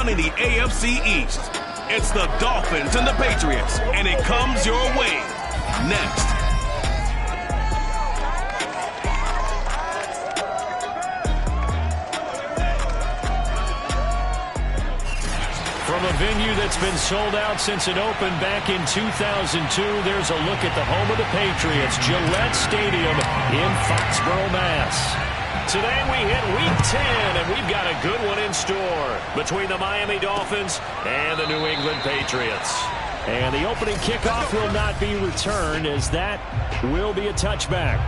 In the AFC East, it's the Dolphins and the Patriots, and it comes your way next. From a venue that's been sold out since it opened back in 2002, there's a look at the home of the Patriots, Gillette Stadium in Foxborough, Mass. Today we hit Week 10, and we've got a good one in store between the Miami Dolphins and the New England Patriots. And the opening kickoff will not be returned, as that will be a touchback.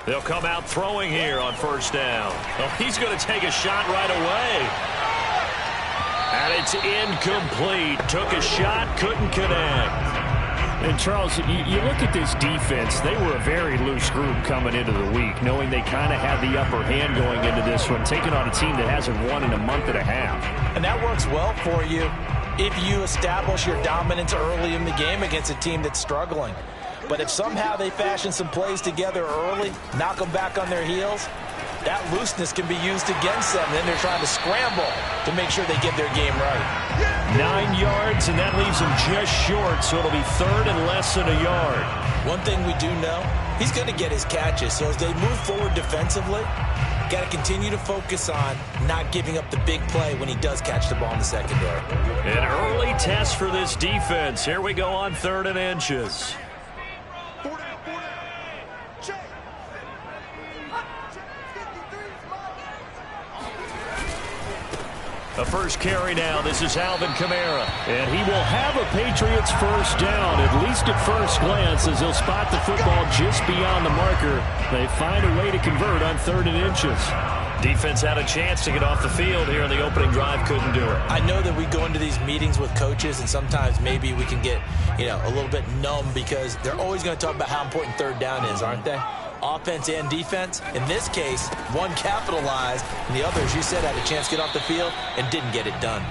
They'll come out throwing here on first down. Oh, he's going to take a shot right away. And it's incomplete. Took a shot, couldn't connect. And, Charles, you look at this defense. They were a very loose group coming into the week, knowing they kind of had the upper hand going into this one, taking on a team that hasn't won in a month and a half. And that works well for you if you establish your dominance early in the game against a team that's struggling. But if somehow they fashion some plays together early, knock them back on their heels, that looseness can be used against them. Then they're trying to scramble to make sure they get their game right. 9 yards, and that leaves them just short, so it'll be third and less than a yard. One thing we do know, he's going to get his catches. So as they move forward defensively, got to continue to focus on not giving up the big play when he does catch the ball in the secondary. An early test for this defense. Here we go on 3rd and inches. A first carry now. This is Alvin Kamara. And he will have a Patriots first down, at least at first glance, as he'll spot the football just beyond the marker. They find a way to convert on 3rd and inches. Defense had a chance to get off the field here in the opening drive, couldn't do it. I know that we go into these meetings with coaches, and sometimes maybe we can get, a little bit numb because they're always going to talk about how important 3rd down is, aren't they? Offense and defense. In this case, one capitalized, and the other, as you said, had a chance to get off the field and didn't get it done.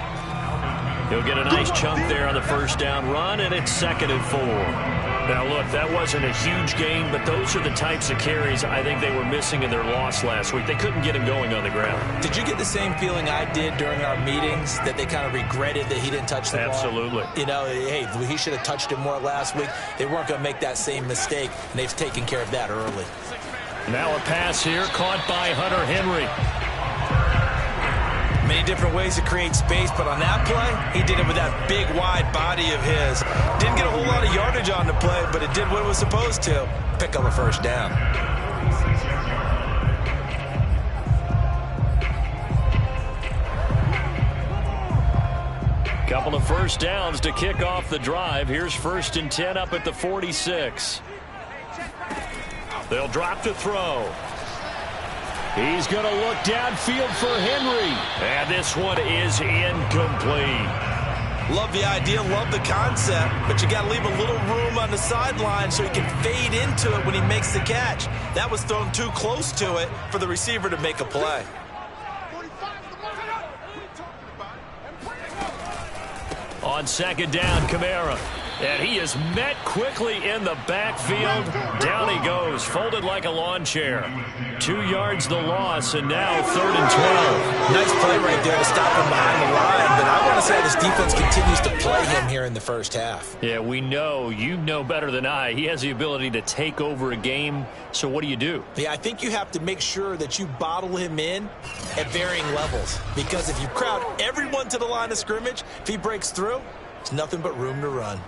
He'll get a nice chunk there on the first down run, and it's 2nd and 4. Now, look, that wasn't a huge gain, but those are the types of carries I think they were missing in their loss last week. They couldn't get him going on the ground. Did you get the same feeling I did during our meetings, that they kind of regretted that he didn't touch the ball? Absolutely. Hey, he should have touched it more last week. They weren't going to make that same mistake, and they've taken care of that early. Now a pass here caught by Hunter Henry. Many different ways to create space, but on that play, he did it with that big, wide body of his. Didn't get a whole lot of yardage on the play, but it did what it was supposed to. Pick up a first down. Couple of first downs to kick off the drive. Here's 1st and 10 up at the 46. They'll drop to throw. He's going to look downfield for Henry. And this one is incomplete. Love the idea, love the concept, but you got to leave a little room on the sideline so he can fade into it when he makes the catch. That was thrown too close to it for the receiver to make a play. On 2nd down, Kamara. And he is met quickly in the backfield. Down he goes, folded like a lawn chair. 2 yards the loss, and now 3rd and 12. Nice play right there to stop him behind the line, but I want to say this defense continues to play him here in the first half. Yeah, we know. You know better than I. He has the ability to take over a game, so what do you do? Yeah, I think you have to make sure that you bottle him in at varying levels, because if you crowd everyone to the line of scrimmage, if he breaks through, it's nothing but room to run.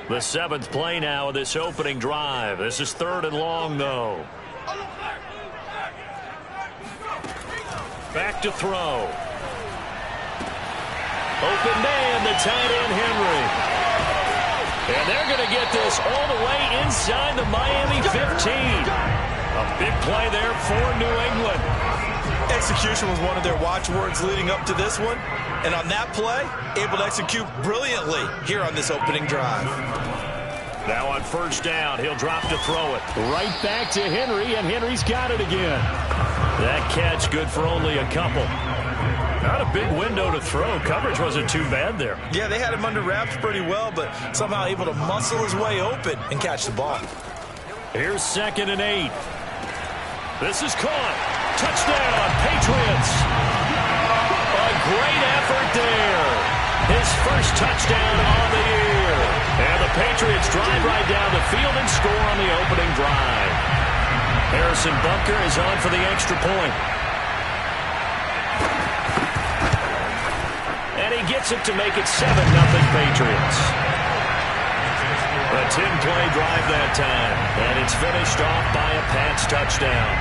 The 7th play now of this opening drive. This is 3rd and long, though. Back to throw. Open man, the tight end, Henry. And they're going to get this all the way inside the Miami 15. A big play there for New England. Execution was one of their watchwords leading up to this one. And on that play, able to execute brilliantly here on this opening drive. Now on first down, he'll drop to throw it. Right back to Henry, and Henry's got it again. That catch good for only a couple. Not a big window to throw. Coverage wasn't too bad there. Yeah, they had him under wraps pretty well, but somehow able to muscle his way open and catch the ball. Here's 2nd and 8. This is caught. Touchdown, Patriots. A great effort there. His first touchdown on the year. And the Patriots drive right down the field and score on the opening drive. Harrison Butker is on for the extra point. And he gets it to make it 7-0 Patriots. A 10-play drive that time. And it's finished off by a Pats touchdown.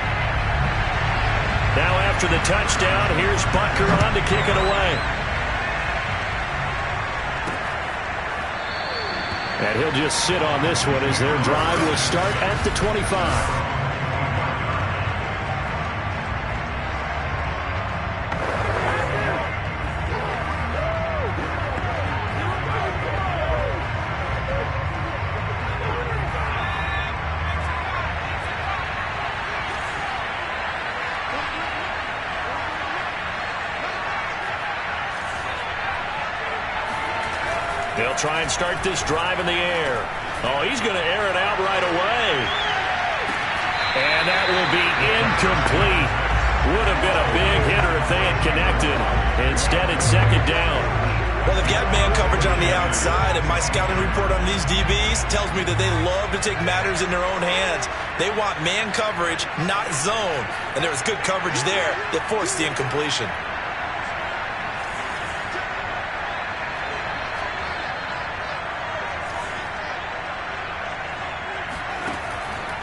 Now after the touchdown, here's Butker on to kick it away. And he'll just sit on this one as their drive will start at the 25. They'll try and start this drive in the air. Oh, he's going to air it out right away. And that will be incomplete. Would have been a big hitter if they had connected. Instead, it's 2nd down. Well, they've got man coverage on the outside, and my scouting report on these DBs tells me that they love to take matters in their own hands. They want man coverage, not zone. And there was good coverage there that forced the incompletion.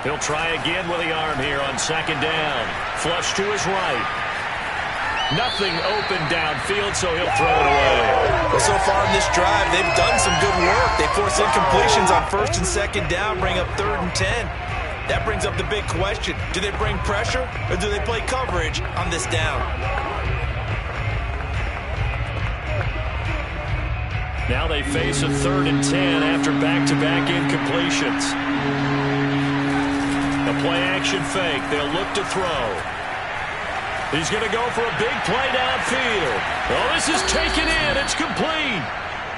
He'll try again with the arm here on 2nd down. Flush to his right. Nothing open downfield, so he'll throw it away. Well, so far in this drive, they've done some good work. They force incompletions on 1st and 2nd down, bring up 3rd and 10. That brings up the big question. Do they bring pressure, or do they play coverage on this down? Now they face a 3rd and 10 after back-to-back incompletions. A play-action fake. They'll look to throw. He's going to go for a big play downfield. Oh, this is taken in. It's complete.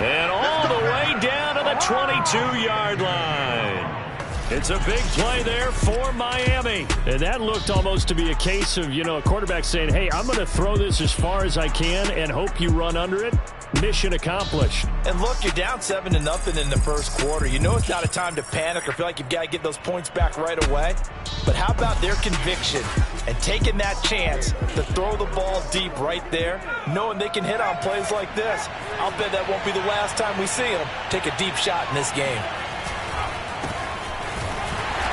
And all the way down to the 22-yard line. It's a big play there for Miami. And that looked almost to be a case of, a quarterback saying, hey, I'm going to throw this as far as I can and hope you run under it. Mission accomplished. And look, you're down 7-0 in the first quarter. You know it's not a time to panic or feel like you've got to get those points back right away. But how about their conviction and taking that chance to throw the ball deep right there, knowing they can hit on plays like this? I'll bet that won't be the last time we see them take a deep shot in this game.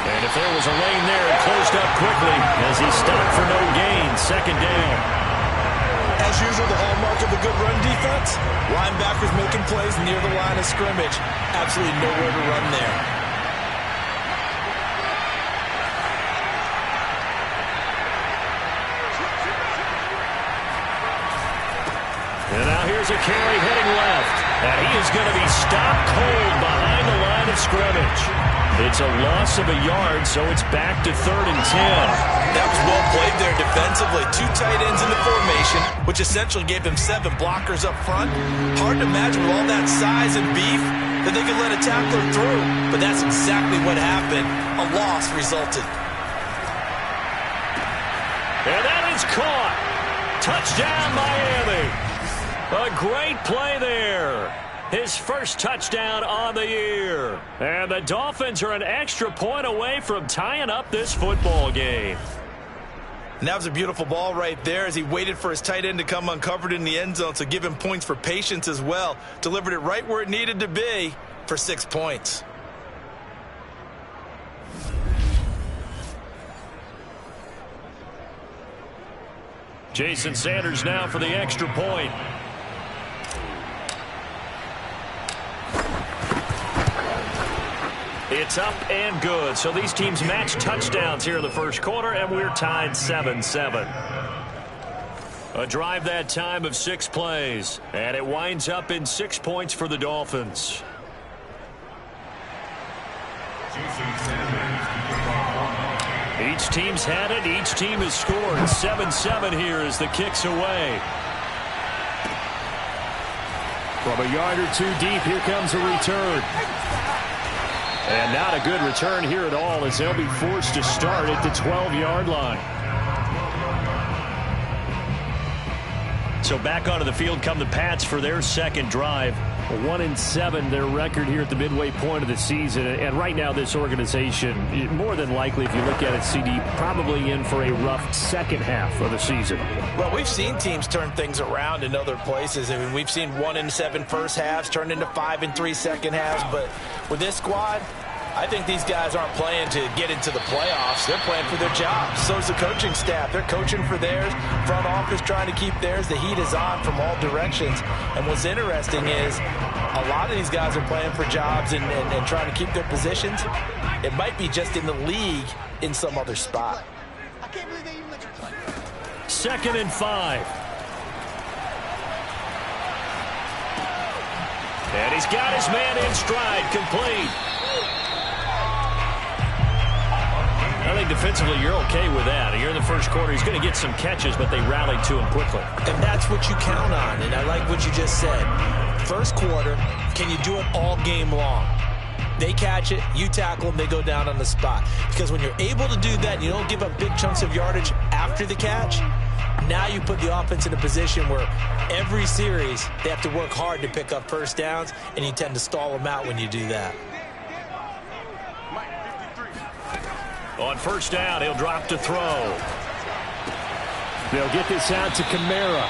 And if there was a lane there, it closed up quickly as he stopped for no gain. 2nd down. As usual, the hallmark of a good run defense, linebackers making plays near the line of scrimmage. Absolutely nowhere to run there. And now here's a carry heading left. And he is going to be stopped cold behind the line of scrimmage. It's a loss of a yard, so it's back to 3rd and 10. That was well played there defensively. 2 tight ends in the formation, which essentially gave him 7 blockers up front. Hard to imagine with all that size and beef that they could let a tackler through. But that's exactly what happened. A loss resulted. And that is caught. Touchdown, Miami. A great play there. His first touchdown on the year. And the Dolphins are an extra point away from tying up this football game. And that was a beautiful ball right there as he waited for his tight end to come uncovered in the end zone, so give him points for patience as well. Delivered it right where it needed to be for 6 points. Jason Sanders now for the extra point. It's up and good. So these teams match touchdowns here in the first quarter, and we're tied 7-7. A drive that time of 6 plays, and it winds up in 6 points for the Dolphins. Each team's had it. Each team has scored. 7-7 here as the kick's away. From a yard or two deep, here comes a return. And not a good return here at all as they'll be forced to start at the 12-yard line. So back onto the field come the Pats for their second drive. 1-7 their record here at the midway point of the season. And right now this organization, more than likely if you look at it, CD, probably in for a rough second half of the season. Well, we've seen teams turn things around in other places. I mean, we've seen 1-7 first halves turn into 5-3 second halves. But with this squad, I think these guys aren't playing to get into the playoffs. They're playing for their jobs. So's the coaching staff. They're coaching for theirs. Front office trying to keep theirs. The heat is on from all directions. And what's interesting is a lot of these guys are playing for jobs and trying to keep their positions. It might be just in the league in some other spot. 2nd and 5. And he's got his man in stride, complete. I think defensively you're okay with that. Here in the first quarter, he's going to get some catches, but they rallied to him quickly. And that's what you count on, and I like what you just said. First quarter, can you do it all game long? They catch it, you tackle them, they go down on the spot. Because when you're able to do that, and you don't give up big chunks of yardage after the catch, now you put the offense in a position where every series they have to work hard to pick up first downs, and you tend to stall them out when you do that. On first down, he'll drop to throw. They'll get this out to Kamara.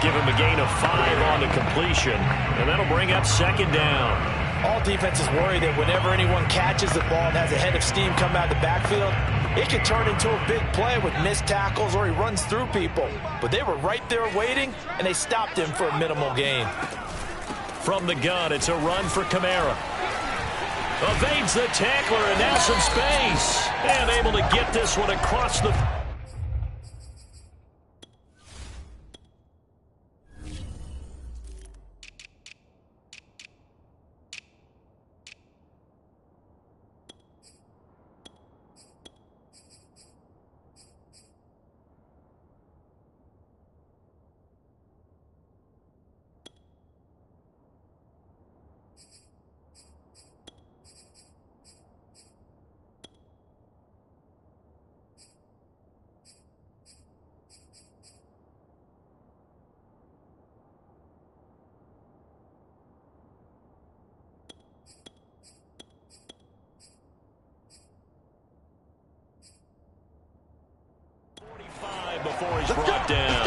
Give him a gain of 5 on the completion, and that'll bring up 2nd down. All defenses worry that whenever anyone catches the ball and has a head of steam come out of the backfield, it can turn into a big play with missed tackles or he runs through people. But they were right there waiting, and they stopped him for a minimal gain. From the gun, it's a run for Kamara. Evades the tackler, and now some space. And able to get this one across the... before he's brought down.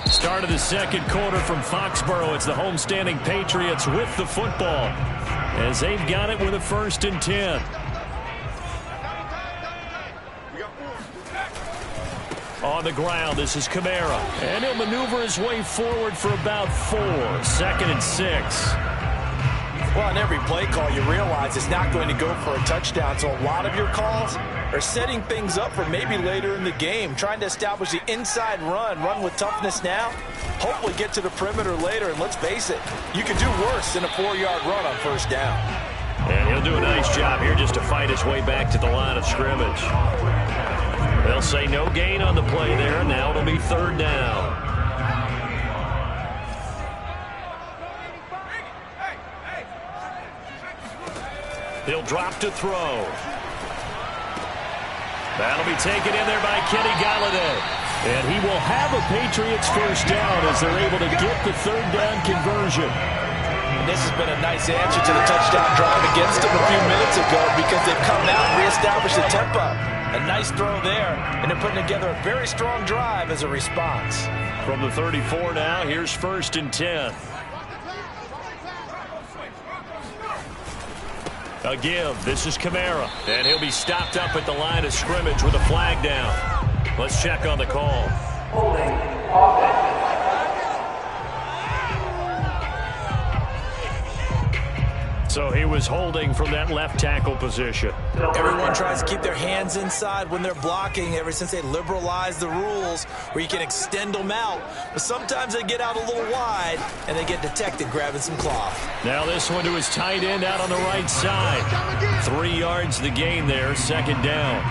Start of the second quarter from Foxborough. It's the homestanding Patriots with the football as they've got it with a 1st and 10. On the ground, this is Kamara. And he'll maneuver his way forward for about 4. 2nd and 6. Well, on every play call, you realize it's not going to go for a touchdown. So a lot of your calls are setting things up for maybe later in the game, trying to establish the inside run with toughness now, hopefully get to the perimeter later. And let's face it, you can do worse than a 4-yard run on first down. And he'll do a nice job here just to fight his way back to the line of scrimmage. They'll say no gain on the play there. Now it'll be 3rd down. He'll drop to throw. That'll be taken in there by Kenny Golladay. And he will have a Patriots first down as they're able to get the 3rd down conversion. And this has been a nice answer to the touchdown drive against them a few minutes ago because they've come out and reestablished the tempo. A nice throw there, and they're putting together a very strong drive as a response. From the 34 now, here's 1st and 10. A give. This is Kamara. And he'll be stopped up at the line of scrimmage with a flag down. Let's check on the call. Holding offense. So he was holding from that left tackle position. Everyone tries to keep their hands inside when they're blocking ever since they liberalized the rules where you can extend them out. But sometimes they get out a little wide and they get detected grabbing some cloth. Now this one to his tight end out on the right side. 3 yards the gain there, second down.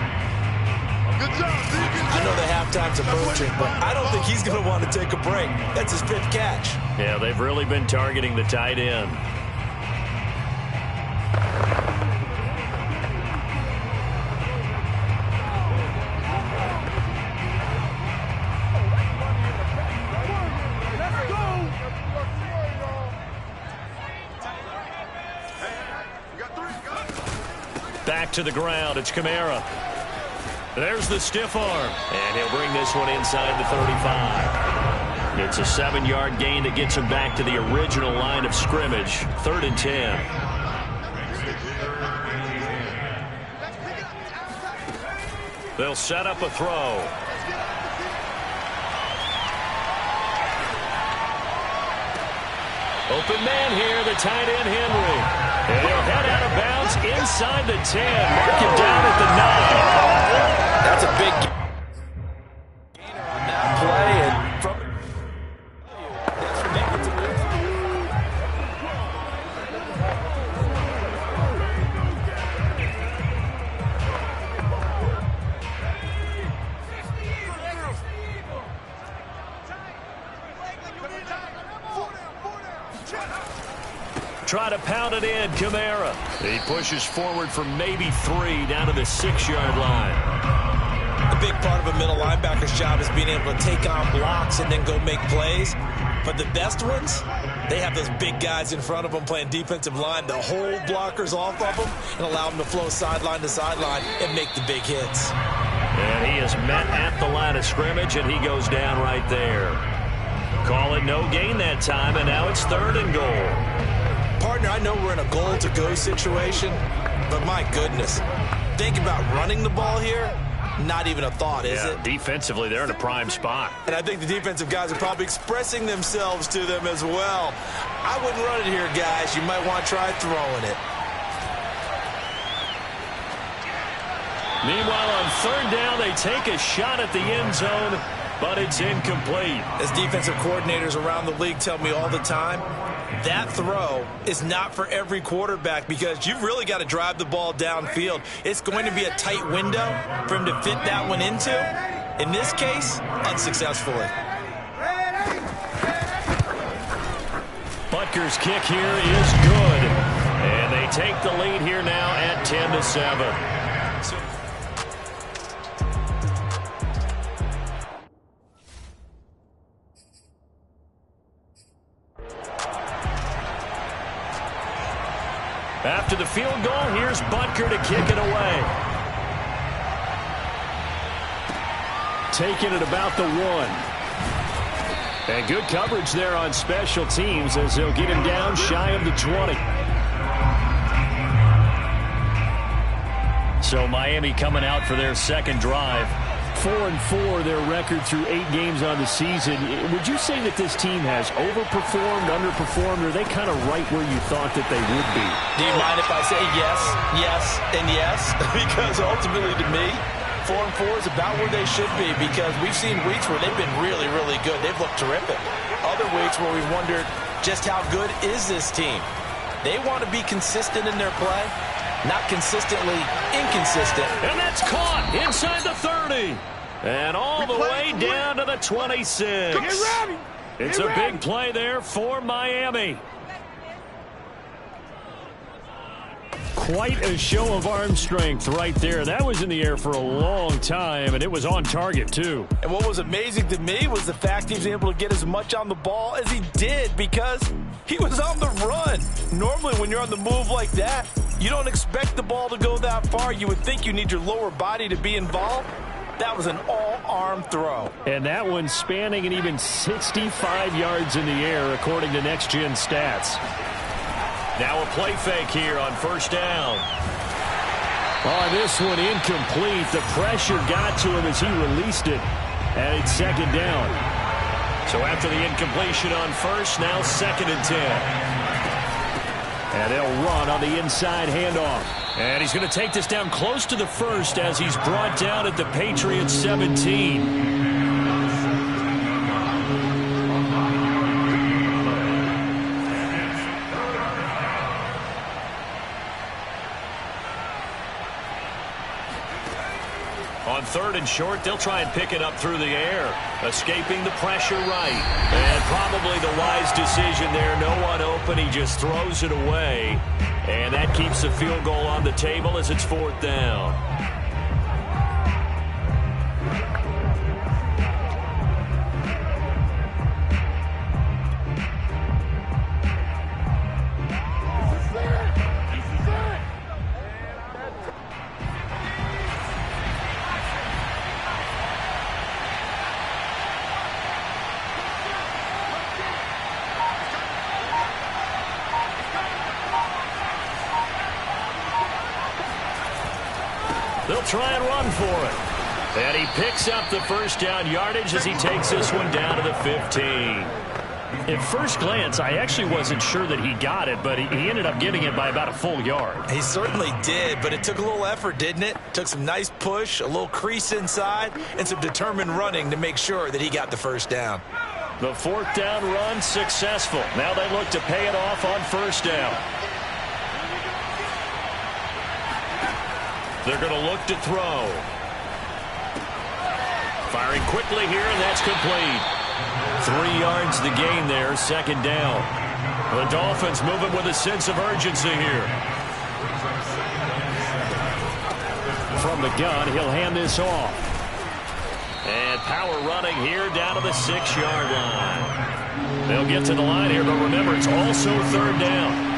I know the halftime's approaching, but I don't think he's going to want to take a break. That's his 5th catch. Yeah, they've really been targeting the tight end. Back to the ground, it's Kamara. There's the stiff arm, and he'll bring this one inside the 35. It's a 7-yard gain that gets him back to the original line of scrimmage, 3rd and 10. They'll set up a throw. Open man here, the tight end Henry. And he'll head out of bounds inside the 10. Mark him down at the 9. That's a big gainer on that play. And from try to pound it in, Kamara. He pushes forward for maybe 3 down to the 6-yard line. A big part of a middle linebacker's job is being able to take on blocks and then go make plays. But the best ones, they have those big guys in front of them playing defensive line to hold blockers off of them and allow them to flow sideline to sideline and make the big hits. And he is met at the line of scrimmage, and he goes down right there. Call it no gain that time, and now it's 3rd and goal. Partner, I know we're in a goal-to-go situation, but my goodness, think about running the ball here. Not even a thought, is it? Defensively, they're in a prime spot. And I think the defensive guys are probably expressing themselves to them as well. I wouldn't run it here, guys. You might want to try throwing it. Meanwhile, on 3rd down, they take a shot at the end zone, but it's incomplete. As defensive coordinators around the league tell me all the time, that throw is not for every quarterback because you've really got to drive the ball downfield. It's going to be a tight window for him to fit that one into. In this case, unsuccessfully. Butker's kick here is good. And they take the lead here now at 10-7. After the field goal, here's Butker to kick it away. Taking it about the 1. And good coverage there on special teams as they'll get him down shy of the 20. So Miami coming out for their second drive. 4-4 their record through 8 games on the season. Would you say that this team has overperformed, underperformed, or are they kind of right where you thought that they would be? Do you mind if I say yes, yes, and yes? Because ultimately to me, 4-4 is about where they should be because we've seen weeks where they've been really, really good. They've looked terrific. Other weeks where we've wondered just how good is this team. They want to be consistent in their play, not consistently inconsistent. And that's caught inside the 30. And all the way down to the 26. It's a big play there for Miami. Quite a show of arm strength right there. That was in the air for a long time, and it was on target, too. And what was amazing to me was the fact he was able to get as much on the ball as he did because he was on the run. Normally, when you're on the move like that, you don't expect the ball to go that far. You would think you need your lower body to be involved. That was an all-arm throw. And that one spanning and even 65 yards in the air, according to Next Gen Stats. Now a play fake here on 1st down. Oh, this one incomplete. The pressure got to him as he released it. And it's 2nd down. So after the incompletion on 1st, now 2nd and 10. And they'll run on the inside handoff. And he's going to take this down close to the first as he's brought down at the Patriots 17. On third and short, they'll try and pick it up through the air, escaping the pressure right. And probably the wise decision there. No one open. He just throws it away. And that keeps the field goal on the table as it's fourth down. They'll try and run for it. And he picks up the first down yardage as he takes this one down to the 15. At first glance, I actually wasn't sure that he got it, but he ended up getting it by about a full yard. He certainly did, but it took a little effort, didn't it? Took some nice push, a little crease inside, and some determined running to make sure that he got the first down. The fourth down run successful. Now they look to pay it off on first down. They're going to look to throw. Firing quickly here, and that's complete. 3 yards the gain there, second down. The Dolphins moving with a sense of urgency here. From the gun, he'll hand this off. And power running here down to the 6-yard line. They'll get to the line here, but remember, it's also third down.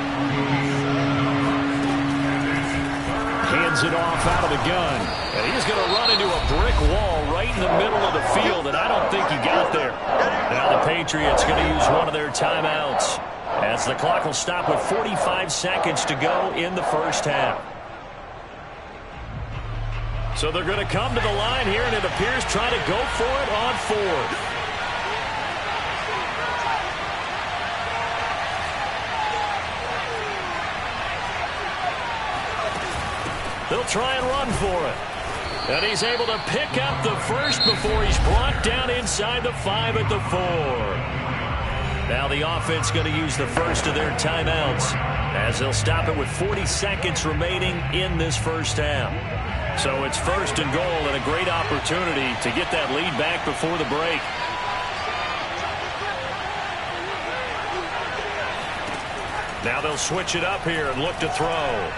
Hands it off out of the gun. And he's going to run into a brick wall right in the middle of the field, and I don't think he got there. Now the Patriots going to use one of their timeouts as the clock will stop with 45 seconds to go in the first half. So they're going to come to the line here, and it appears try to go for it on fourth. They'll try and run for it. And he's able to pick up the first before he's brought down inside the 5 at the 4. Now the offense going to use the first of their timeouts as they'll stop it with 40 seconds remaining in this first half. So it's first and goal and a great opportunity to get that lead back before the break. Now they'll switch it up here and look to throw.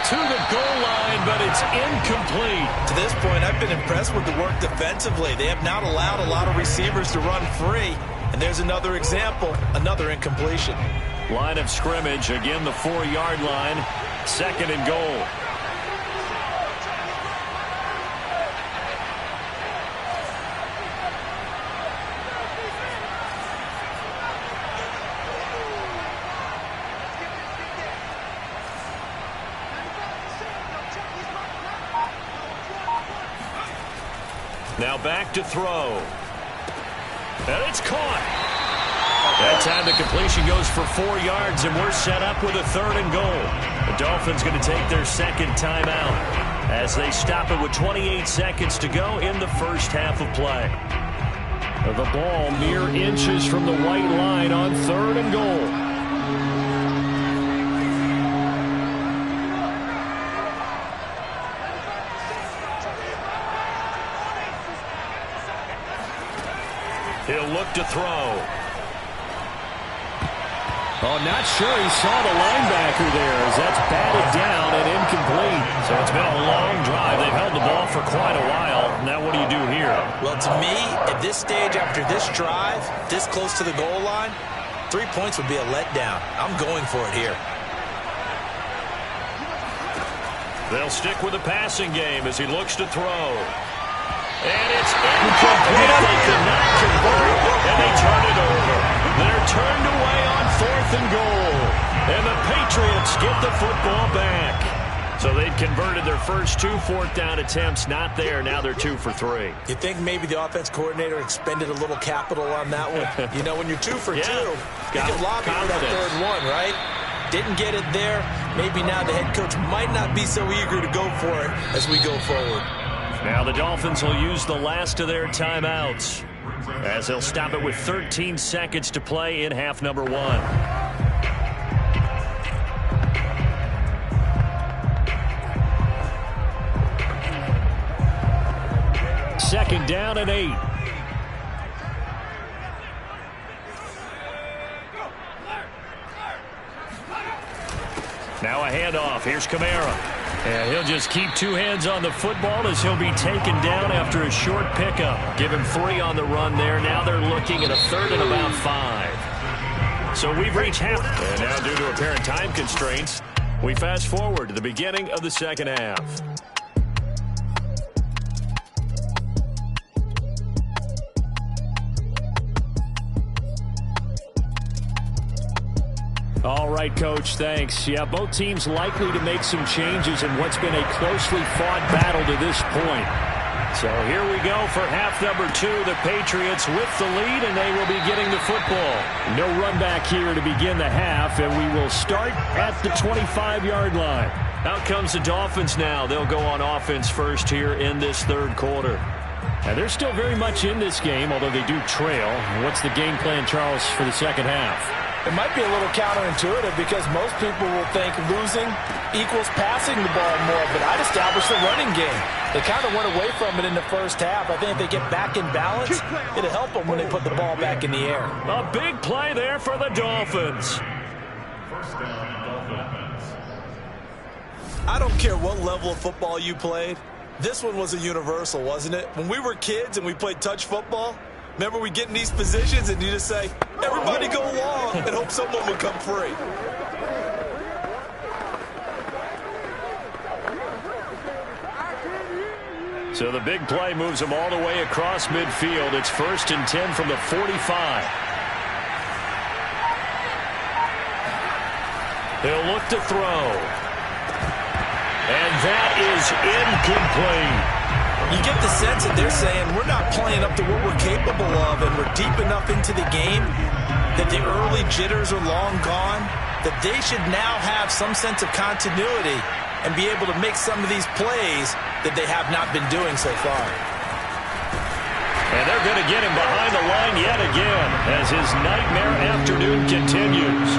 To the goal line, but it's incomplete. To this point, I've been impressed with the work defensively. They have not allowed a lot of receivers to run free. And there's another example, another incompletion. Line of scrimmage, again the 4-yard line, second and goal. Now back to throw. And it's caught. That time the completion goes for 4 yards, and we're set up with a third and goal. The Dolphins going to take their second timeout as they stop it with 28 seconds to go in the first half of play. The ball mere inches from the white line on third and goal. He'll look to throw. Oh, not sure he saw the linebacker there as that's batted down and incomplete. So it's been a long drive. They've held the ball for quite a while. Now what do you do here? Well, to me, at this stage after this drive, this close to the goal line, 3 points would be a letdown. I'm going for it here. They'll stick with the passing game as he looks to throw. And it's incomplete. They could not convert, and they turn it over. They're turned away on fourth and goal. And the Patriots get the football back. So they've converted their first 2 fourth-down attempts. Not there. Now they're 2 for 3. You think maybe the offense coordinator expended a little capital on that one? You know, when you're 2 for 2, you can lobby for that third one, right? Didn't get it there. Maybe now the head coach might not be so eager to go for it as we go forward. Now the Dolphins will use the last of their timeouts as they'll stop it with 13 seconds to play in half number 1. Second down and 8. Now a handoff. Here's Kamara. And he'll just keep 2 hands on the football as he'll be taken down after a short pickup. Give him 3 on the run there. Now they're looking at a 3rd and about 5. So we've reached half. And now due to apparent time constraints, we fast forward to the beginning of the second half. All right, Coach, thanks. Yeah, both teams likely to make some changes in what's been a closely fought battle to this point. So here we go for half number 2. The Patriots with the lead, and they will be getting the football. No run back here to begin the half, and we will start at the 25-yard line. Out comes the Dolphins now. They'll go on offense first here in this third quarter. And they're still very much in this game, although they do trail. What's the game plan, Charles, for the second half? It might be a little counterintuitive because most people will think losing equals passing the ball more, but I'd establish the running game. They kind of went away from it in the first half. I think if they get back in balance, it'll help them when they put the ball back in the air. A big play there for the Dolphins. I don't care what level of football you played. This one was a universal, wasn't it? When we were kids and we played touch football, remember we get in these positions and you just say, everybody go along and hope someone will come free. So the big play moves them all the way across midfield. It's 1st and 10 from the 45. They'll look to throw. And that is incomplete. You get the sense that they're saying we're not playing up to what we're capable of, and we're deep enough into the game that the early jitters are long gone, that they should now have some sense of continuity and be able to make some of these plays that they have not been doing so far. And they're going to get him behind the line yet again as his nightmare afternoon continues.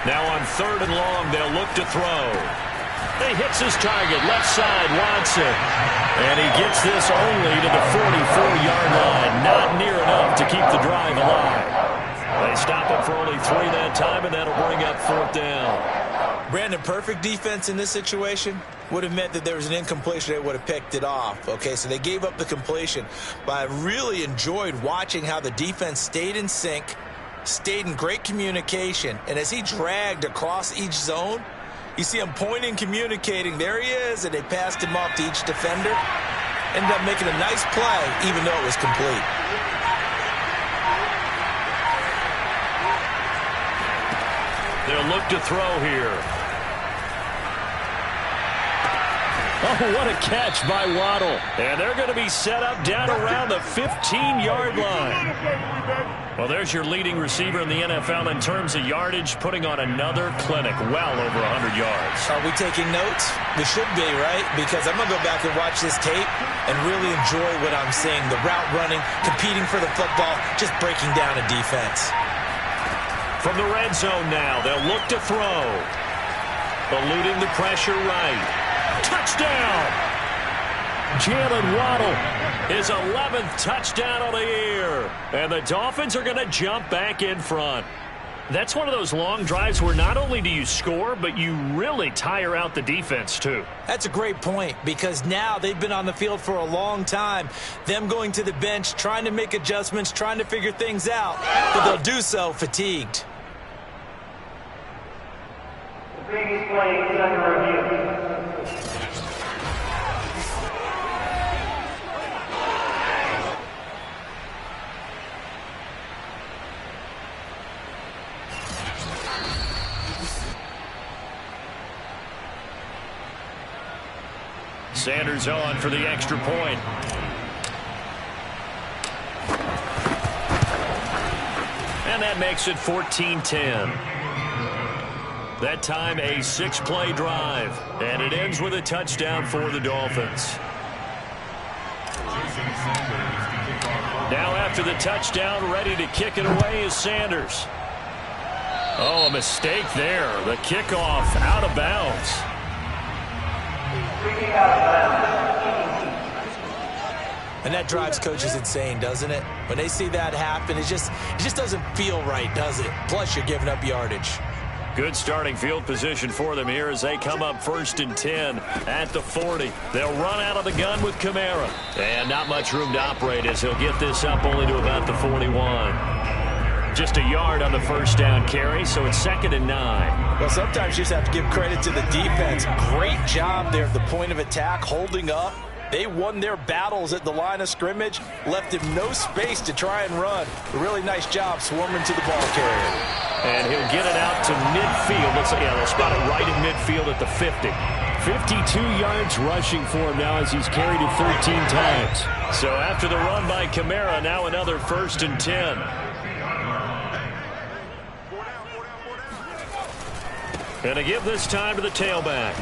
Now on 3rd and long, they'll look to throw. He hits his target, left side, Watson. And he gets this only to the 44-yard line. Not near enough to keep the drive alive. They stop it for only 3 that time, and that'll bring up 4th down. Brandon, perfect defense in this situation would have meant that there was an incompletion. They would have picked it off. Okay, so they gave up the completion. But I really enjoyed watching how the defense stayed in sync, stayed in great communication, and as he dragged across each zone, you see him pointing, communicating. There he is, and they passed him off to each defender. Ended up making a nice play, even though it was complete. They'll look to throw here. Oh, what a catch by Waddle. And they're going to be set up down around the 15-yard line. Well, there's your leading receiver in the NFL in terms of yardage, putting on another clinic, well over 100 yards. Are we taking notes? We should be, right? Because I'm going to go back and watch this tape and really enjoy what I'm seeing. The route running, competing for the football, just breaking down a defense. From the red zone now, they'll look to throw. Eluding the pressure right. Touchdown! Jalen Waddle, his 11th touchdown of the year. And the Dolphins are going to jump back in front. That's one of those long drives where not only do you score, but you really tire out the defense, too. That's a great point, because now they've been on the field for a long time. Them going to the bench, trying to make adjustments, trying to figure things out, but they'll do so fatigued. The biggest play is under review. Sanders on for the extra point. And that makes it 14-10. That time a 6-play drive. And it ends with a touchdown for the Dolphins. Now after the touchdown, ready to kick it away is Sanders. Oh, a mistake there. The kickoff out of bounds. And that drives coaches insane, doesn't it? When they see that happen, it just doesn't feel right, does it? Plus, you're giving up yardage. Good starting field position for them here as they come up 1st and 10 at the 40. They'll run out of the gun with Kamara. And not much room to operate as he'll get this up only to about the 41. Just a yard on the first down carry, so it's 2nd and 9. Well, sometimes you just have to give credit to the defense. Great job there at the point of attack, holding up. They won their battles at the line of scrimmage, left him no space to try and run. A really nice job swarming to the ball carrier. And he'll get it out to midfield. Looks like, yeah, they'll spot it right in midfield at the 50. 52 yards rushing for him now as he's carried it 13 times. So after the run by Kamara, now another 1st and 10. And to give this time to the tailback.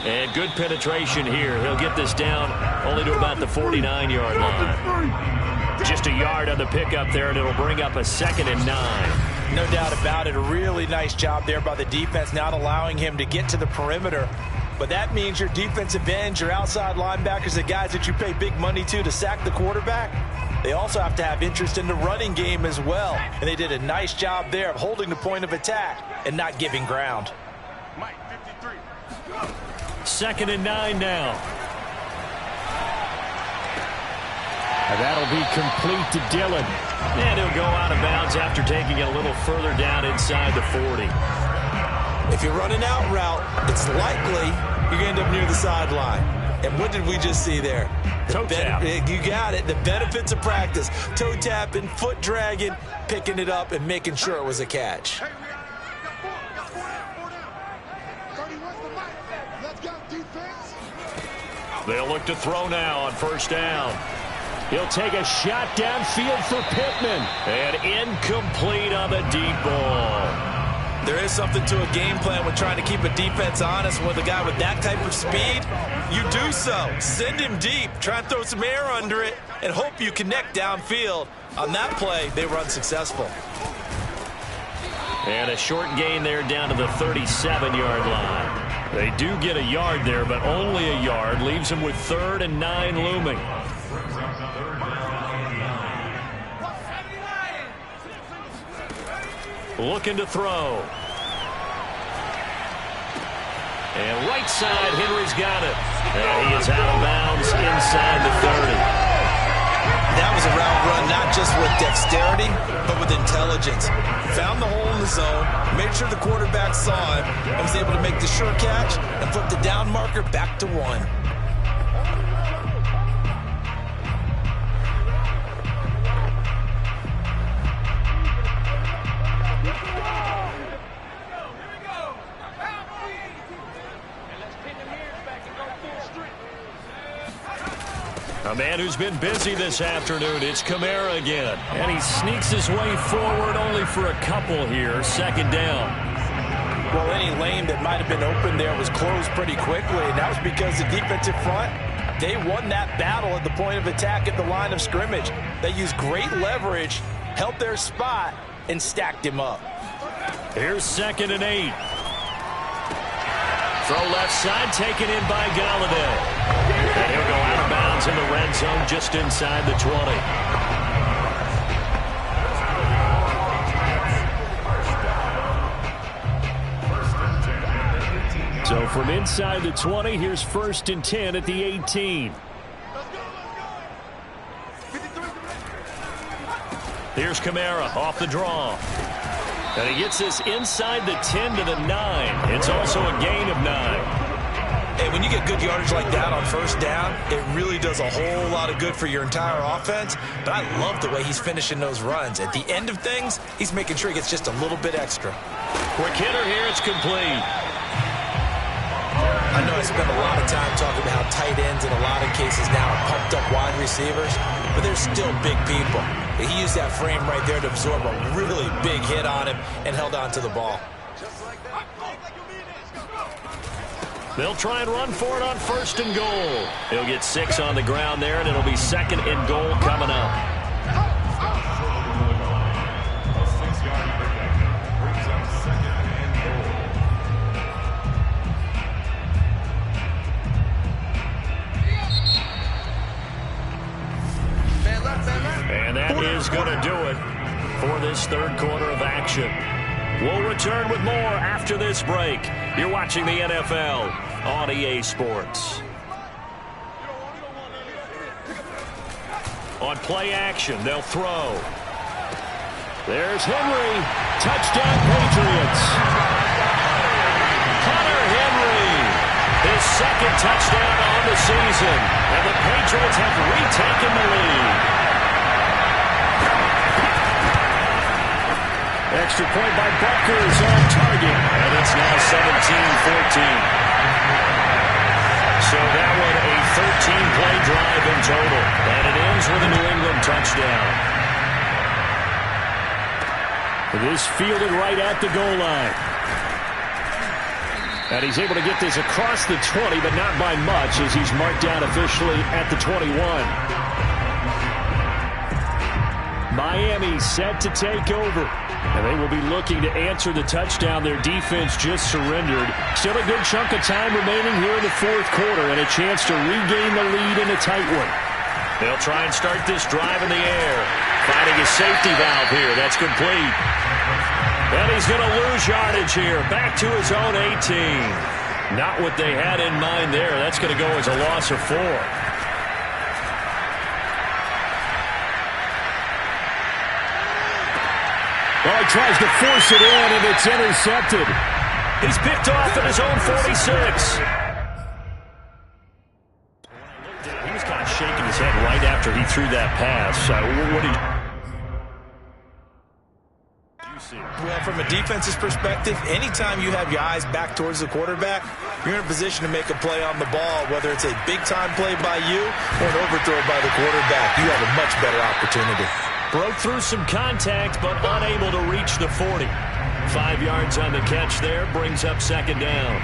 And good penetration here. He'll get this down only to about the 49-yard line. Just a yard on the pickup there, and it'll bring up a 2nd and 9. No doubt about it. A really nice job there by the defense, not allowing him to get to the perimeter. But that means your defensive ends, your outside linebackers, the guys that you pay big money to sack the quarterback, they also have to have interest in the running game as well. And they did a nice job there of holding the point of attack and not giving ground. 2nd and 9 now. And that'll be complete to Dillon. And he'll go out of bounds after taking it a little further down inside the 40. If you're running out route, it's likely you're going to end up near the sideline. And what did we just see there? Toe tap. You got it. The benefits of practice. Toe tapping, foot dragging, picking it up, and making sure it was a catch. They'll look to throw now on 1st down. He'll take a shot downfield for Pittman. And incomplete on the deep ball. There is something to a game plan when trying to keep a defense honest. With a guy with that type of speed, you do so. Send him deep. Try and throw some air under it and hope you connect downfield. On that play, they were unsuccessful. And a short gain there down to the 37-yard line. They do get a yard there, but only a yard. Leaves them with 3rd and 9 looming. Looking to throw. And right side, Henry's got it. And he is out of bounds inside the 30. That was a route run, not just with dexterity, but with intelligence. Found the hole in the zone, made sure the quarterback saw him, and was able to make the sure catch and flip the down marker back to 1. A man who's been busy this afternoon, it's Kamara again. And he sneaks his way forward only for a couple here. 2nd down. Well, any lane that might have been open there was closed pretty quickly, and that was because the defensive front, they won that battle at the point of attack at the line of scrimmage. They used great leverage, held their spot, and stacked him up. Here's 2nd and 8. Throw left side, taken in by Galladay. And he'll go out of bounds in the red zone just inside the 20. So from inside the 20, here's 1st and 10 at the 18. Here's Kamara off the draw. And he gets this inside the 10 to the 9. It's also a gain of 9. Hey, when you get good yardage like that on 1st down, it really does a whole lot of good for your entire offense. But I love the way he's finishing those runs. At the end of things, he's making sure he gets just a little bit extra. Quick hitter here, it's complete. I I know I spent a lot of time talking about how tight ends in a lot of cases now are pumped up wide receivers, but they're still big people. He used that frame right there to absorb a really big hit on him and held on to the ball. They'll try and run for it on 1st and goal. He'll get 6 on the ground there, and it'll be 2nd and goal coming up. And that is going to do it for this 3rd quarter of action. We'll return with more after this break. You're watching the NFL on EA Sports. On play action, they'll throw. There's Henry. Touchdown, Patriots. Hunter Henry. His 2nd touchdown on the season. And the Patriots have retaken the lead. Extra point by Buckers on target. And it's now 17-14. So that one a 13-play drive in total. And it ends with a New England touchdown. This fielded right at the goal line. And he's able to get this across the 20, but not by much, as he's marked down officially at the 21. Miami set to take over. And they will be looking to answer the touchdown their defense just surrendered. Still a good chunk of time remaining here in the 4th quarter and a chance to regain the lead in a tight one. They'll try and start this drive in the air. Finding a safety valve here. That's complete. And he's going to lose yardage here. Back to his own 18. Not what they had in mind there. That's going to go as a loss of 4. Well, he tries to force it in, and it's intercepted. He's picked off at his own 46. He was kind of shaking his head right after he threw that pass. What do you see? Well, from a defense's perspective, anytime you have your eyes back towards the quarterback, you're in a position to make a play on the ball, whether it's a big-time play by you or an overthrow by the quarterback. You have a much better opportunity. Broke through some contact, but unable to reach the 40. 5 yards on the catch there, brings up 2nd down.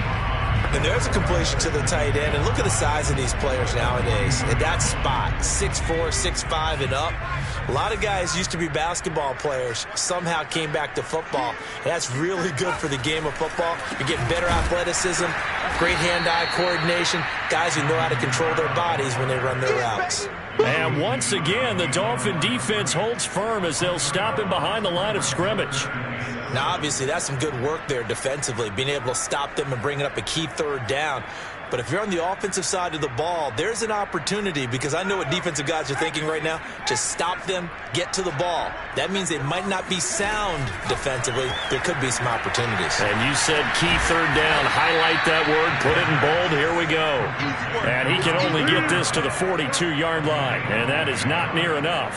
And there's a completion to the tight end. And look at the size of these players nowadays. At that spot, 6'4", 6'5", and up. A lot of guys used to be basketball players, somehow came back to football. And that's really good for the game of football. You're getting better athleticism, great hand-eye coordination, guys who know how to control their bodies when they run their routes. And once again, the Dolphin defense holds firm as they'll stop him behind the line of scrimmage. Now, obviously, that's some good work there defensively, being able to stop them and bringing up a key 3rd down. But if you're on the offensive side of the ball, there's an opportunity, because I know what defensive guys are thinking right now. Just stop them, get to the ball. That means they might not be sound defensively. There could be some opportunities. And you said key 3rd down. Highlight that word. Put it in bold. Here we go. And he can only get this to the 42-yard line. And that is not near enough.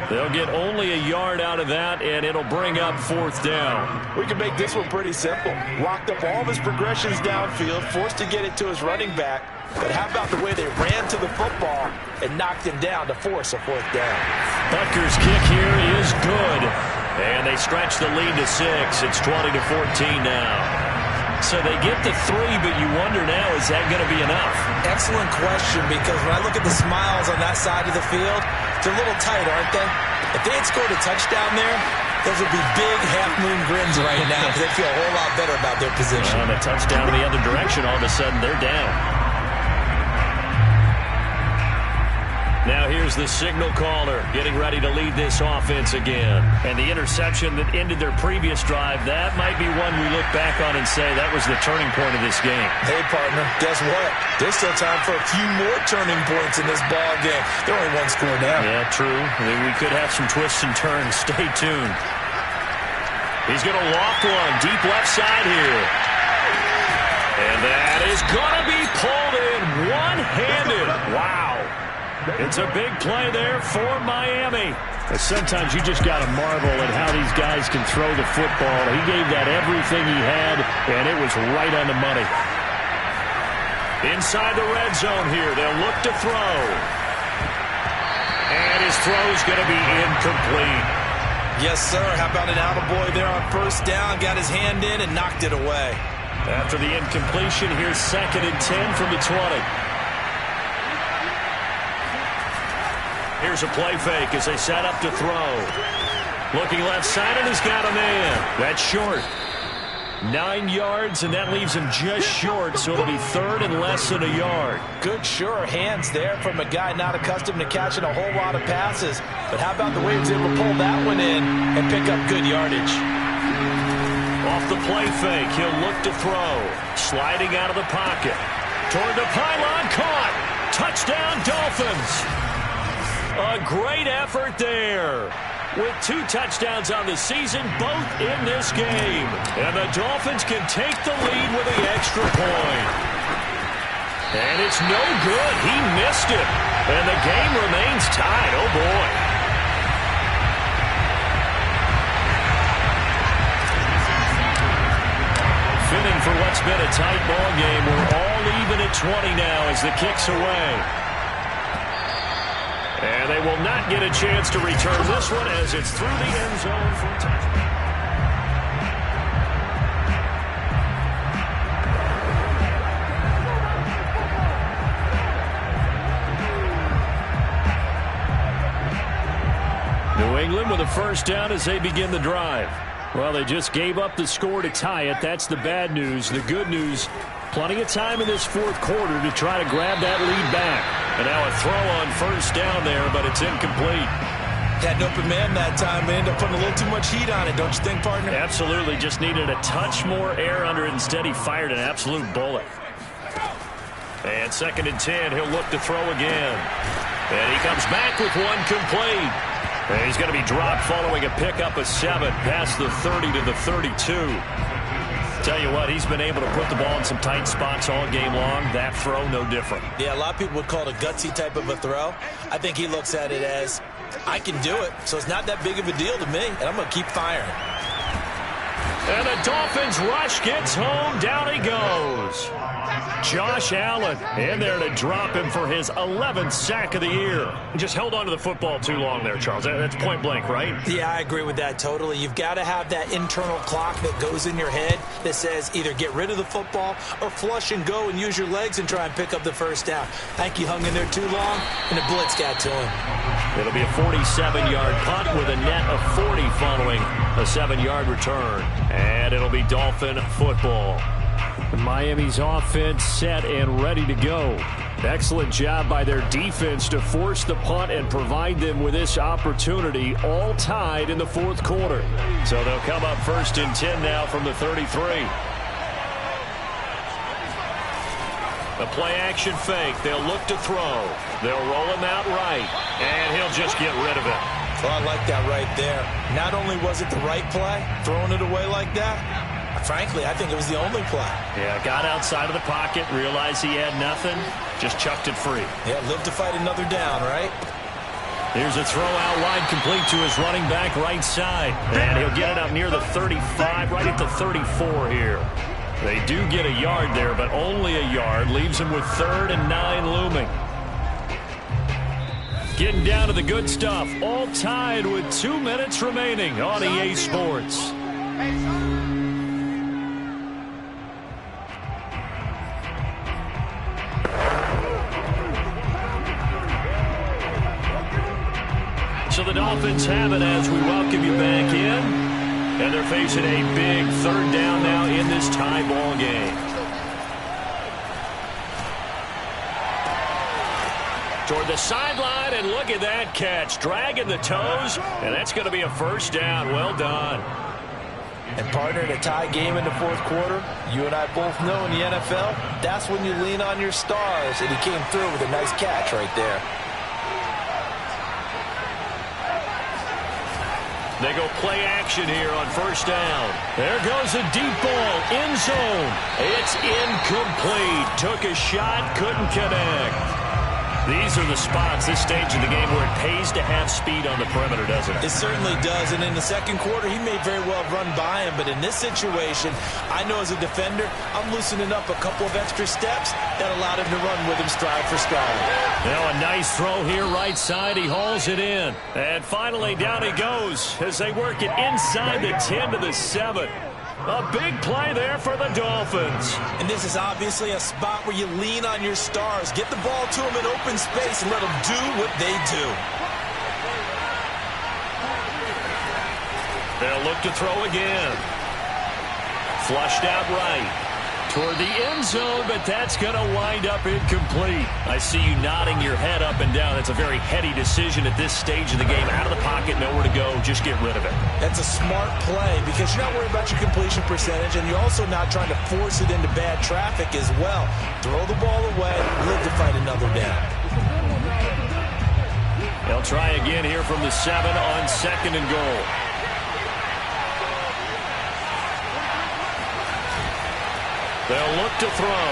They'll get only a yard out of that, and it'll bring up 4th down. We can make this one pretty simple. Locked up all of his progressions downfield, forced to get it to his running back. But how about the way they ran to the football and knocked him down to force a 4th down? Butker's kick here is good. And they stretch the lead to 6. It's 20-14 now. So they get the 3, but you wonder now, is that going to be enough? Excellent question, because when I look at the smiles on that side of the field, they're a little tight, aren't they? If they had scored a touchdown there, those would be big half-moon grins right now, because they feel a whole lot better about their position. On a touchdown in the other direction, all of a sudden they're down. Now here's the signal caller getting ready to lead this offense again. And the interception that ended their previous drive, that might be one we look back on and say that was the turning point of this game. Hey, partner, guess what? There's still time for a few more turning points in this ball game. They're only 1 score down. Yeah, true. I mean, we could have some twists and turns. Stay tuned. He's going to loft one deep left side here. And that is going to be pulled in one-handed. Wow. It's a big play there for Miami. Sometimes you just got to marvel at how these guys can throw the football. He gave that everything he had, and it was right on the money. Inside the red zone here, they'll look to throw. And his throw's going to be incomplete. Yes, sir. How about an attaboy there on first down? Got his hand in and knocked it away. After the incompletion, here's 2nd and 10 from the 20. Here's a play fake as they set up to throw. Looking left side, and he's got a man. That's short. 9 yards, and that leaves him just short, so it'll be 3rd and less than a yard. Good, sure hands there from a guy not accustomed to catching a whole lot of passes. But how about the way he was able to pull that one in and pick up good yardage? Off the play fake, he'll look to throw. Sliding out of the pocket. Toward the pylon, caught. Touchdown, Dolphins. A great effort there. With 2 touchdowns on the season, both in this game. And the Dolphins can take the lead with the extra point. And it's no good. He missed it. And the game remains tied. Oh, boy. Fitting for what's been a tight ball game. We're all even at 20 now as the kick's away. And they will not get a chance to return this one as it's through the end zone for a touchdown. New England with a first down as they begin the drive. Well, they just gave up the score to tie it. That's the bad news. The good news, plenty of time in this 4th quarter to try to grab that lead back. And now a throw on first down there, but it's incomplete. Had an open man that time, but ended up putting a little too much heat on it, don't you think, partner? Absolutely. Just needed a touch more air under it. Instead, he fired an absolute bullet. And 2nd and 10, he'll look to throw again. And he comes back with one complete. And he's going to be dropped following a pickup of 7 past the 30 to the 32. Tell you what, he's been able to put the ball in some tight spots all game long. That throw, no different. Yeah, a lot of people would call it a gutsy type of a throw. I think he looks at it as, I can do it, so it's not that big of a deal to me, and I'm going to keep firing. And the Dolphins rush gets home. Down he goes. Josh Allen in there to drop him for his 11th sack of the year. Just held on to the football too long there, Charles. That's point blank, right? Yeah, I agree with that totally. You've got to have that internal clock that goes in your head that says either get rid of the football or flush and go and use your legs and try and pick up the first down. I think he hung in there too long, and the blitz got to him. It'll be a 47-yard punt with a net of 40 following a 7-yard return. And it'll be Dolphin football. Miami's offense set and ready to go. Excellent job by their defense to force the punt and provide them with this opportunity, all tied in the 4th quarter. So they'll come up 1st and 10 now from the 33. A play-action fake. They'll look to throw. They'll roll him out right, and he'll just get rid of it. Well, I like that right there. Not only was it the right play, throwing it away like that, frankly, I think it was the only play. Yeah, got outside of the pocket, realized he had nothing, just chucked it free. Yeah, live to fight another down, right? Here's a throw out wide, complete to his running back right side. And he'll get it up near the 35, right at the 34 here. They do get a yard there, but only a yard. Leaves him with 3rd and 9 looming. Getting down to the good stuff. All tied with 2 minutes remaining on EA Sports. So the Dolphins have it as we welcome you back in. And they're facing a big 3rd down now in this tie ball game. Toward the sideline, and look at that catch. Dragging the toes, and that's going to be a first down. Well done. And partner, in a tie game in the 4th quarter, you and I both know in the NFL, that's when you lean on your stars, and he came through with a nice catch right there. They go play action here on first down. There goes a deep ball, end zone. It's incomplete. Took a shot, couldn't connect. These are the spots, this stage of the game, where it pays to have speed on the perimeter, doesn't it? It certainly does, and in the second quarter, he may very well run by him, but in this situation, I know as a defender, I'm loosening up a couple of extra steps that allowed him to run with him stride for stride. Now a nice throw here right side. He hauls it in. And finally, down he goes as they work it inside the 10 to the 7. A big play there for the Dolphins. And this is obviously a spot where you lean on your stars. Get the ball to them in open space and let them do what they do. They'll look to throw again. Flushed out right toward the end zone, but that's going to wind up incomplete. I see you nodding your head up and down. It's a very heady decision at this stage of the game. Out of the pocket, nowhere to go. Just get rid of it. That's a smart play because you're not worried about your completion percentage, and you're also not trying to force it into bad traffic as well. Throw the ball away, live to fight another down. They'll try again here from the 7 on 2nd and goal. They'll look to throw.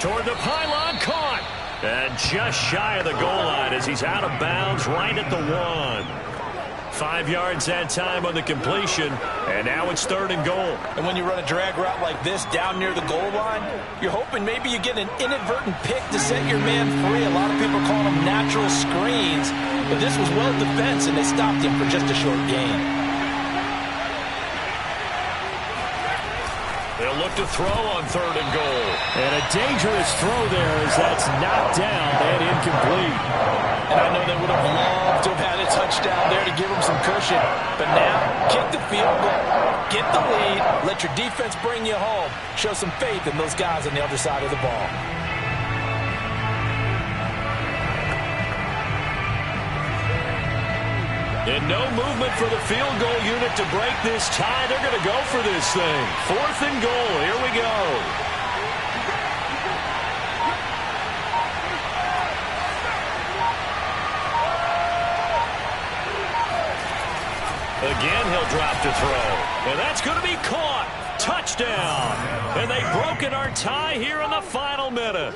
Toward the pylon, caught. And just shy of the goal line as he's out of bounds right at the 1. 5 yards that time on the completion, and now it's 3rd and goal. And when you run a drag route like this down near the goal line, you're hoping maybe you get an inadvertent pick to set your man free. A lot of people call them natural screens, but this was well defense, and they stopped him for just a short gain. They'll look to throw on 3rd and goal. And a dangerous throw there as that's knocked down and incomplete. And I know they would have loved to have had a touchdown there to give them some cushion. But now, kick the field goal, get the lead, let your defense bring you home. Show some faith in those guys on the other side of the ball. And no movement for the field goal unit to break this tie. They're going to go for this thing. 4th and goal. Here we go. Again, he'll drop to throw. And that's going to be caught. Touchdown. And they've broken our tie here in the final minute.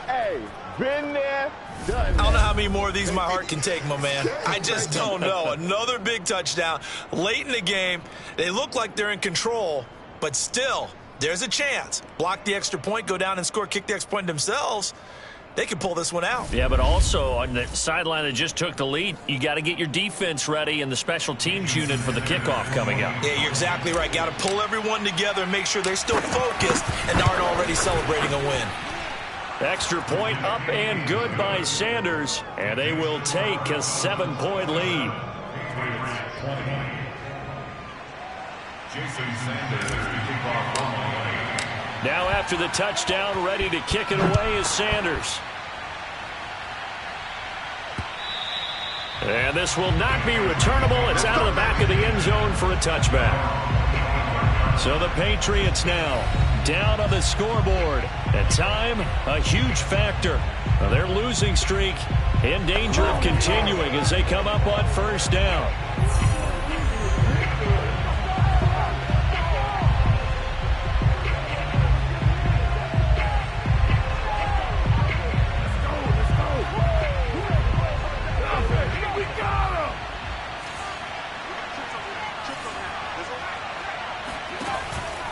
Hey, been there. I don't know how many more of these my heart can take, my man. I just don't know. Another big touchdown late in the game. They look like they're in control, but still, there's a chance. Block the extra point, go down and score, kick the extra point themselves. They can pull this one out. Yeah, but also on the sideline that just took the lead, you got to get your defense ready and the special teams unit for the kickoff coming up. Yeah, you're exactly right. Got to pull everyone together and make sure they're still focused and aren't already celebrating a win. Extra point up and good by Sanders, and they will take a 7-point lead. Now after the touchdown, ready to kick it away is Sanders. And this will not be returnable. It's out of the back of the end zone for a touchback. So the Patriots now down on the scoreboard. At time, a huge factor. Their losing streak in danger of continuing as they come up on 1st down.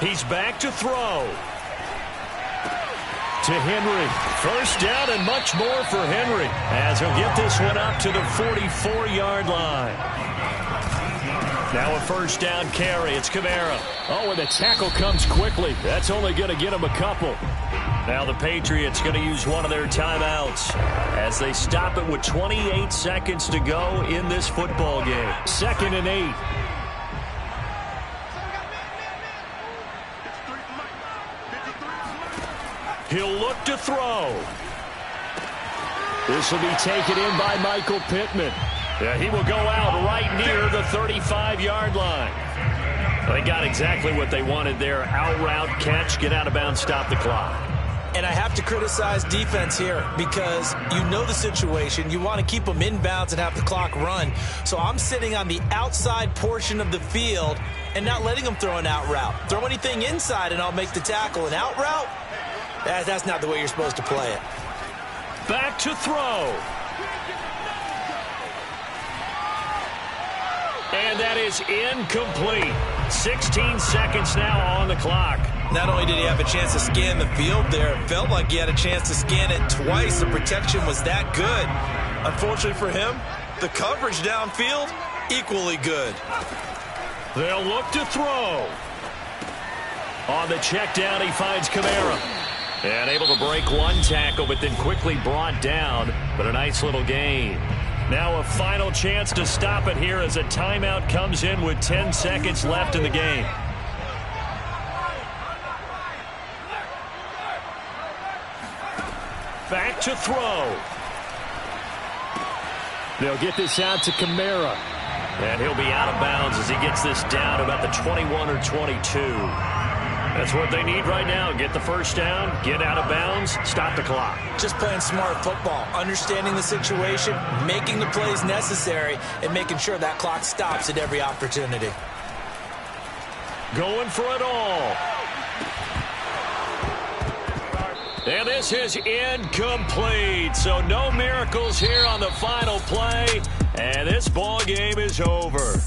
He's back to throw. To Henry. 1st down and much more for Henry as he'll get this one up to the 44-yard line. Now a 1st down carry. It's Kamara. Oh, and the tackle comes quickly. That's only going to get him a couple. Now the Patriots going to use one of their timeouts as they stop it with 28 seconds to go in this football game. 2nd and 8. He'll look to throw. This will be taken in by Michael Pittman. Yeah, he will go out right near the 35-yard line. They got exactly what they wanted there. Out route, catch, get out of bounds, stop the clock. And I have to criticize defense here because you know the situation. You want to keep them inbounds and have the clock run. So I'm sitting on the outside portion of the field and not letting them throw an out route. Throw anything inside and I'll make the tackle. An out route? That's not the way you're supposed to play it. Back to throw. And that is incomplete. 16 seconds now on the clock. Not only did he have a chance to scan the field there, it felt like he had a chance to scan it twice. The protection was that good. Unfortunately for him, the coverage downfield, equally good. They'll look to throw. On the check down, he finds Kamara. And able to break one tackle, but then quickly brought down. But a nice little gain. Now a final chance to stop it here as a timeout comes in with 10 seconds left in the game. Back to throw. They'll get this out to Kamara. And he'll be out of bounds as he gets this down about the 21 or 22. That's what they need right now. Get the first down, get out of bounds, stop the clock. Just playing smart football, understanding the situation, making the plays necessary, and making sure that clock stops at every opportunity. Going for it all. And this is incomplete. So no miracles here on the final play. And this ball game is over.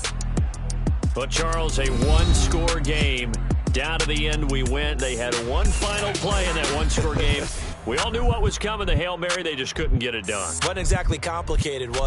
But, Charles, a one-score game. Down to the end we went. They had one final play in that one-score game. We all knew what was coming, the Hail Mary. They just couldn't get it done. Wasn't exactly complicated, was it?